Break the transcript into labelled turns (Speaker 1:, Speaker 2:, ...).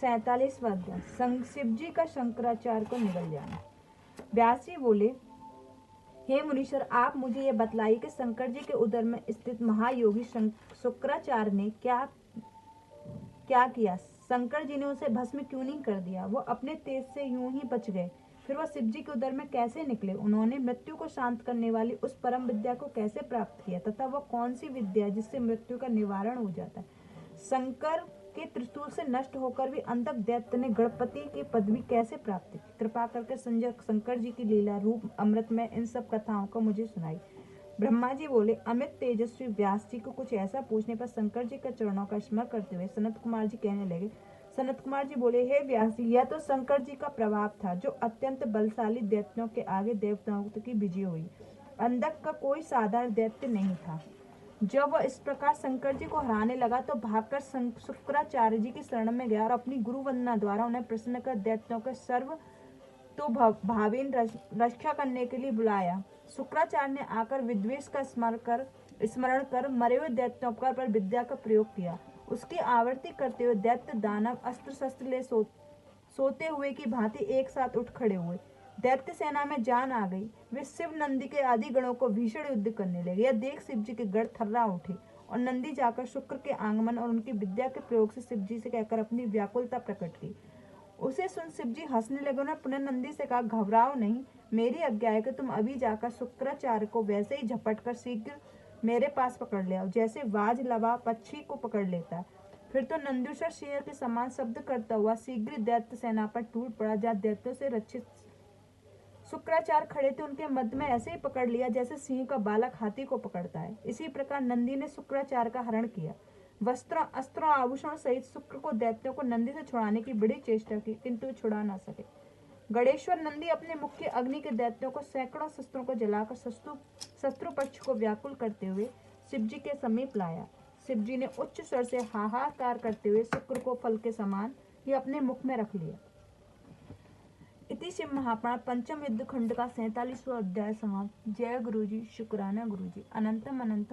Speaker 1: 47वां अध्याय शिव जी का शंकराचार्य को निगल जाना। व्यास जी बोले, हे मुनीश्वर, आप मुझे ये बतलाइए कि शंकर जी के उदर में स्थित महायोगी शुक्राचार्य ने क्या किया। शंकर जी ने उसे भस्म क्यों नहीं कर दिया? वो अपने तेज से यूं ही बच गए, फिर वह शिव जी के उदर में कैसे निकले? उन्होंने मृत्यु को शांत करने वाली उस परम विद्या को कैसे प्राप्त किया, तथा वह कौन सी विद्या है जिससे मृत्यु का निवारण हो जाता है? शंकर के त्रिशूल से नष्ट होकर भी अंधक दैत्य ने गणपति की पदवी कैसे प्राप्त की? कृपा करके संजय शंकर जी की लीला रूप अमृत में इन सब कथाओं को मुझे सुनाई। ब्रह्मा जी बोले, अमित तेजस्वी व्यास जी को कुछ ऐसा पूछने पर शंकर जी के चरणों का स्मरण करते हुए सनत कुमार जी कहने लगे। सनत कुमार जी बोले, हे व्यास जी, यह तो शंकर जी का प्रभाव था जो अत्यंत बलशाली दैत्यों के आगे देवताओं की विजय हुई। अंधक का कोई साधारण दैत्य नहीं था। जब वह इस प्रकार शंकर जी को हराने लगा तो भागकर शुक्राचार्य जी की शरण में गया और अपनी गुरु वंदना द्वारा उन्हें प्रसन्न कर दैत्यों के सर्व तो भावीन रक्षा करने के लिए बुलाया। शुक्राचार्य ने आकर विद्वेष का स्मरण कर मरे हुए दैत्यों पर विद्या का प्रयोग किया। उसकी आवृत्ति करते हुए दैत्य दानव अस्त्र शस्त्र ले सोते हुए की भांति एक साथ उठ खड़े हुए। दैत्य सेना में जान आ गई। वे शिव नंदी के आदि गणों को भीषण युद्ध करने लगे। यह देख शिव जी के गढ़ थर्रा उठे और नंदी जाकर शुक्र के आगमन और उनकी विद्या के प्रयोग से शिव जी से कहकर अपनी व्याकुलता प्रकट की। उसे सुन शिव जी हंसने लगे। उन्होंने पुनः नंदी से कहा, घबराओ नहीं, मेरी आज्ञा है कि तुम अभी जाकर शुक्राचार्य को वैसे ही झपट कर शीघ्र मेरे पास पकड़ ले आओ, जैसे बाज लवा पक्षी को पकड़ लेता है। फिर तो नंदूसर सिंह के समान शब्द करता हुआ शीघ्र दैत्य सेना पर टूट पड़ा। जहाँ दैत्यों से रक्षित शुक्राचार्य खड़े थे, उनके मध्य में ऐसे ही पकड़ लिया जैसे सिंह का बालक हाथी को पकड़ता है। इसी प्रकार नंदी ने शुक्राचार्य का हरण किया। वस्त्रों अस्त्रों आभूषणों सहित शुक्र को दैत्यों को नंदी से छुड़ाने की बड़ी चेष्टा की, किंतु छुड़ा न सके। गणेश्वर नंदी अपने मुख्य अग्नि के दैत्यों को सैकड़ों शस्त्रों को जलाकर शत्रु पक्ष को व्याकुल करते हुए शिव जी के समीप लाया। शिव जी ने उच्च स्वर से हाहाकार करते हुए शुक्र को फल के समान ही अपने मुख में रख लिया। इति शिव महापुराण पंचम युद्ध खंड का 47वां अध्याय समाप्त। जय गुरु जी, शुक्राना गुरु जी। अनंतम अनंतम।